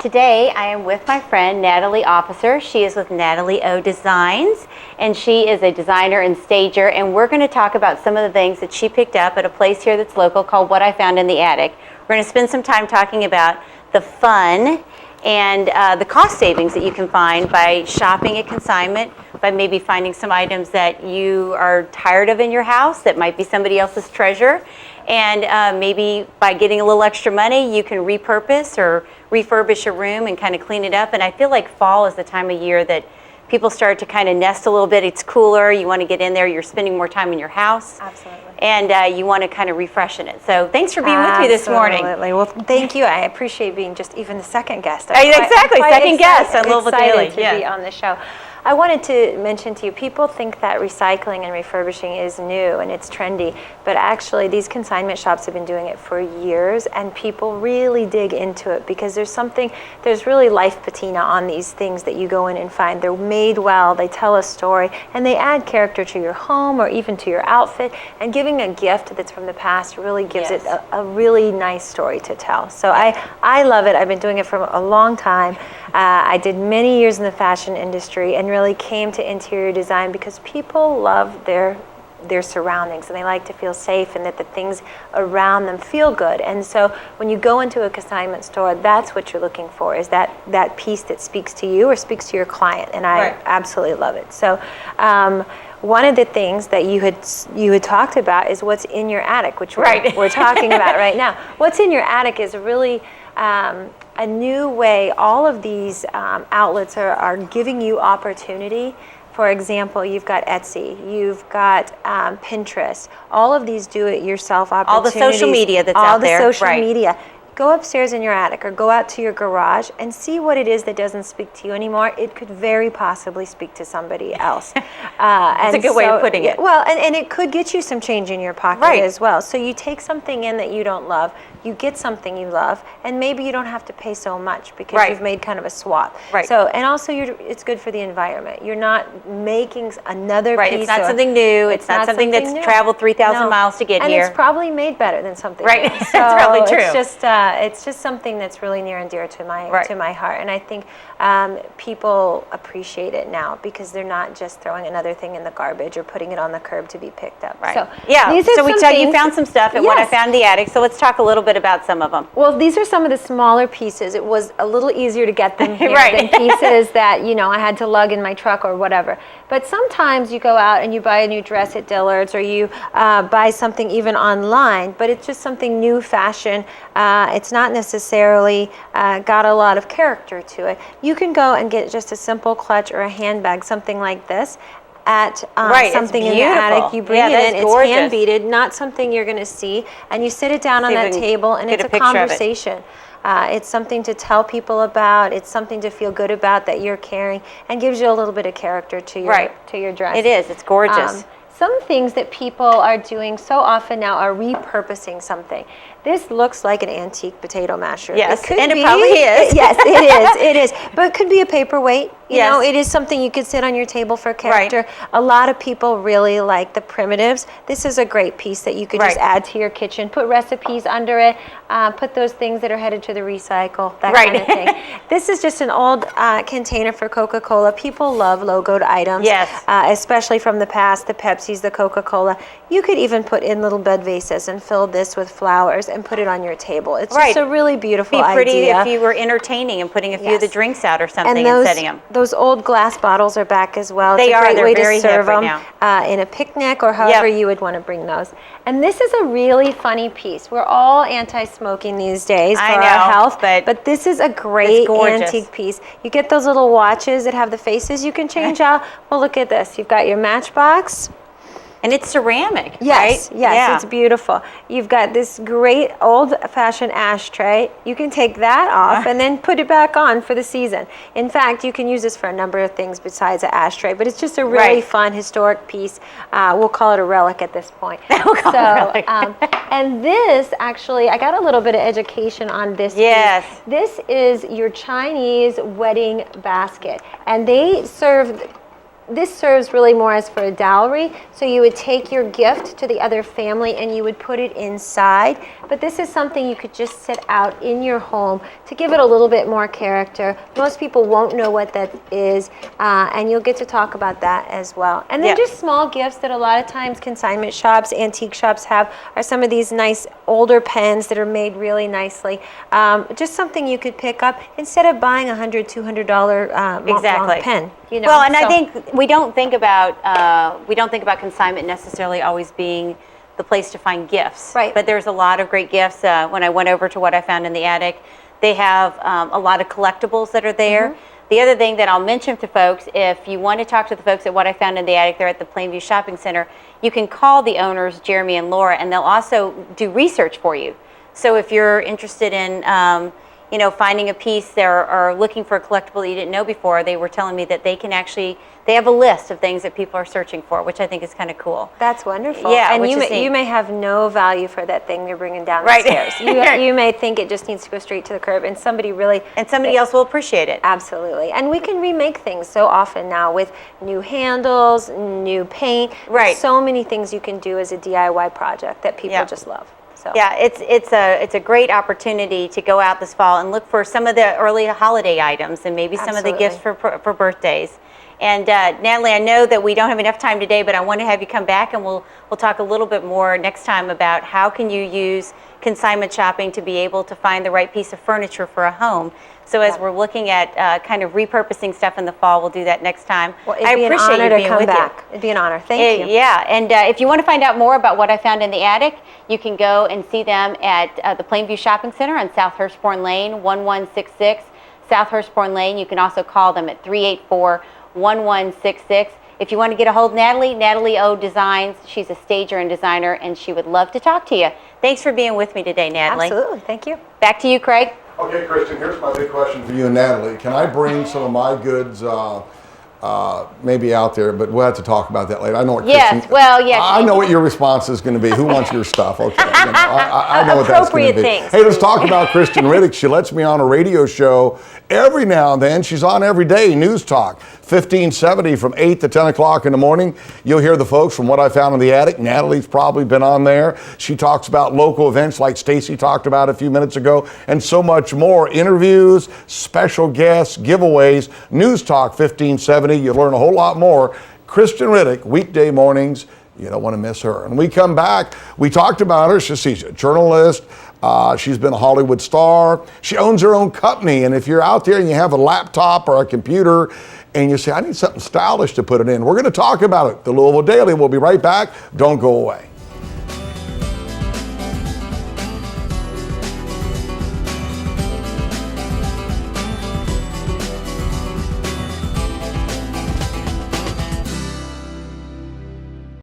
Today I am with my friend Natalie Officer. She is with Natalie O Designs, and she is a designer and stager, and we're going to talk about some of the things that she picked up at a place here that's local called What I Found in the Attic. We're going to spend some time talking about the fun and the cost savings that you can find by shopping at consignment, by maybe finding some items that you are tired of in your house that might be somebody else's treasure, and maybe by getting a little extra money you can repurpose or refurbish a room and kind of clean it up. And I feel like fall is the time of year that people start to kind of nest a little bit. It's cooler, you want to get in there, you're spending more time in your house. Absolutely. And you want to kind of refreshen it. So thanks for being with me this morning. Absolutely. Well, thank you. I appreciate being just even the second guest. Exactly, second guest on Louisville Daily. To be on the show. I wanted to mention to you, people think that recycling and refurbishing is new and it's trendy, but actually these consignment shops have been doing it for years, and people really dig into it because there's really life patina on these things that you go in and find. They're made well, they tell a story, and they add character to your home or even to your outfit, and giving a gift that's from the past really gives it a really nice story to tell. So I love it. I've been doing it for a long time. I did many years in the fashion industry and really came to interior design because people love their surroundings and they like to feel safe and that the things around them feel good. And so when you go into a consignment store, that's what you're looking for, is that piece that speaks to you or speaks to your client. And I absolutely love it. So one of the things that you had talked about is what's in your attic, which we're talking about right now. What's in your attic is really a new way. All of these outlets are giving you opportunity. For example, you've got Etsy, you've got Pinterest, all of these do-it-yourself opportunities. All the social media that's out there. All the social media. Go upstairs in your attic or go out to your garage and see what it is that doesn't speak to you anymore. It could very possibly speak to somebody else. That's a good way of putting it. Well, and it could get you some change in your pocket as well. So you take something in that you don't love, you get something you love, and maybe you don't have to pay so much because you've made kind of a swap. So, and also it's good for the environment. You're not making another piece. It's not something new. It's not something that's traveled 3,000 miles to get here. And it's probably made better than something else. So that's probably true. It's just something that's really near and dear to my heart, and I think people appreciate it now because they're not just throwing another thing in the garbage or putting it on the curb to be picked up. So you found some stuff at What I Found in the Attic. So let's talk a little bit about some of them. Well, these are some of the smaller pieces. It was a little easier to get them here than pieces that I had to lug in my truck or whatever. But sometimes you go out and you buy a new dress at Dillard's, or you buy something even online, but it's just something new fashion. It's not necessarily got a lot of character to it. You can go and get just a simple clutch or a handbag, something like this, at something in the attic. You bring it in, it's hand beaded, not something you're going to see, and you sit it down on that table, and it's a conversation. It's something to tell people about. It's something to feel good about that you're carrying, and gives you a little bit of character to your dress. It is. It's gorgeous. Some things that people are doing so often now are repurposing something. This looks like an antique potato masher. Yes, it probably is. Yes, it is. It is. But it could be a paperweight. You know, it is something you could sit on your table for character. A lot of people really like the primitives. This is a great piece that you could just add to your kitchen. Put recipes under it. Put those things that are headed to the recycle, that kind of thing. This is just an old container for Coca-Cola. People love logoed items, especially from the past, the Pepsis, the Coca-Cola. You could even put in little bed vases and fill this with flowers and put it on your table. It's just a really beautiful idea. It'd be pretty if you were entertaining and putting a few of the drinks out or something and setting them. Those old glass bottles are back as well. They are. They're very hip right now. In a picnic or however you would want to bring those. And this is a really funny piece. We're all anti-smoking these days for our health, but this is a great antique piece. You get those little watches that have the faces you can change out. Well, look at this. You've got your matchbox. And it's ceramic, yes, right? Yes, it's beautiful. You've got this great old-fashioned ashtray. You can take that off and then put it back on for the season. In fact, you can use this for a number of things besides an ashtray, but it's just a really fun, historic piece. We'll call it a relic at this point. We'll call it a relic. And this, actually, I got a little bit of education on this piece. This is your Chinese wedding basket, and they serve this serves really more as for a dowry. So you would take your gift to the other family and you would put it inside. But this is something you could just sit out in your home to give it a little bit more character. Most people won't know what that is, and you'll get to talk about that as well. And then just small gifts that a lot of times consignment shops, antique shops have are some of these nice older pens that are made really nicely. Just something you could pick up instead of buying $100, $200 exactly. pen. You know? Well, and I think we don't think about consignment necessarily always being the place to find gifts. Right. But there's a lot of great gifts. When I went over to What I Found in the Attic, they have a lot of collectibles that are there. Mm-hmm. The other thing that I'll mention to folks, if you want to talk to the folks at What I Found in the Attic, they're at the Plainview Shopping Center, you can call the owners, Jeremy and Laura, and they'll also do research for you. So if you're interested in finding a piece or looking for a collectible that you didn't know before, they were telling me that they have a list of things that people are searching for, which I think is kind of cool. That's wonderful. Yeah, and you may have no value for that thing you're bringing down the right. stairs. You may think it just needs to go straight to the curb, and somebody else will appreciate it. Absolutely. And we can remake things so often now with new handles, new paint. Right. So many things you can do as a DIY project that people just love. So. Yeah, it's a great opportunity to go out this fall and look for some of the early holiday items and maybe some of the gifts for birthdays. And Natalie, I know that we don't have enough time today, but I want to have you come back and we'll talk a little bit more next time about how can you use consignment shopping to be able to find the right piece of furniture for a home. So as we're looking at kind of repurposing stuff in the fall, we'll do that next time. Well, it'd be an honor to come back. It'd be an honor. Thank you. Yeah, and if you want to find out more about What I Found in the Attic, you can go and see them at the Plainview Shopping Center on South Hurstbourne Lane, 1166 South Hurstbourne Lane. You can also call them at 384-1166. If you want to get a hold of Natalie O Designs, she's a stager and designer, and she would love to talk to you. Thanks for being with me today, Natalie. Absolutely. Thank you. Back to you, Craig. Okay, Kristen, here's my big question for you and Natalie. Can I bring some of my goods maybe out there, but we'll have to talk about that later. I know what Kristen, I know what your response is going to be. Who wants your stuff? Okay, I know what that's going to be. Things. Hey, let's talk about Kristen Riddick. She lets me on a radio show every now and then. She's on every day, News Talk, 1570 from 8 to 10 o'clock in the morning. You'll hear the folks from What I Found in the Attic. Natalie's probably been on there. She talks about local events like Stacy talked about a few minutes ago, and so much more. Interviews, special guests, giveaways. News Talk 1570. You'll learn a whole lot more. Kristen Riddick, weekday mornings. You don't want to miss her. And we come back, we talked about her. She's a journalist. She's been a Hollywood star. She owns her own company. And if you're out there and you have a laptop or a computer and you say, I need something stylish to put it in, we're going to talk about it. The Louisville Daily. We'll be right back. Don't go away.